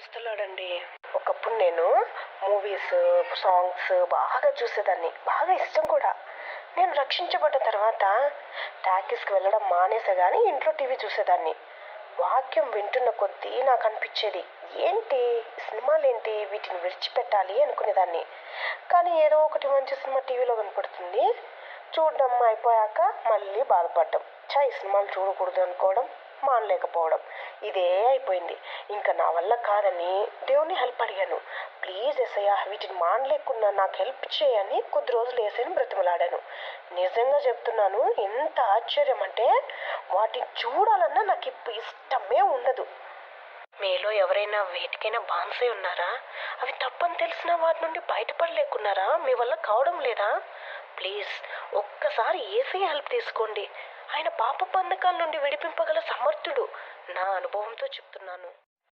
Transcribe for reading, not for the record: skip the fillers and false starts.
చూస్తున్నాడండి. ఒకప్పుడు నేను movies, songs బాగా చూసేదాన్ని. బాగా ఇష్టం కూడా. నేను రక్షించబడ్డ తర్వాత టాకీస్కి వెళ్ళడం మానేసా కానీ ఇంట్లో టీవీ చూసేదాన్ని. వాక్యం వింటున్న కొద్దీ నాకు అనిపించేది, ఏంటి సినిమాలేంటి వీటిని విడిచిపెట్టాలి అనుకునేదాన్ని. కానీ ఏదో ఒకటి మంచి సినిమా టీవీలో కనపడుతుంది. చూడడం అయిపోయాక మళ్ళీ బాధపడడం, ఈ సినిమాలు చూడకూడదు అనుకోవడం, మానలేకపోవడం, ఇదే అయిపోయింది. ఇంకా నా వల్ల కాదని దేవుని హెల్ప్ అడిగాను. ప్లీజ్ ఎస్ఐయా వీటిని మానలేకున్నా నాకు హెల్ప్ చేయని కొద్ది రోజులు వేసేని బ్రతిమలాడాను. నిజంగా చెప్తున్నాను, ఎంత ఆశ్చర్యం అంటే వాటిని చూడాలన్నా నాకు ఇప్పుడు ఇష్టమే ఉండదు. మీలో ఎవరైనా వేటికైనా బాన్సై ఉన్నారా? అవి తప్పని తెలిసినా వాటి నుండి బయటపడలేకున్నారా? మీ వల్ల కావడం లేదా? ప్లీజ్ ఒక్కసారి ఏసయ్య హెల్ప్ తీసుకోండి. ఆయన పాప బంధకాల నుండి విడిపింపగల సమర్థుడు. నా అనుభవంతో చెప్తున్నాను.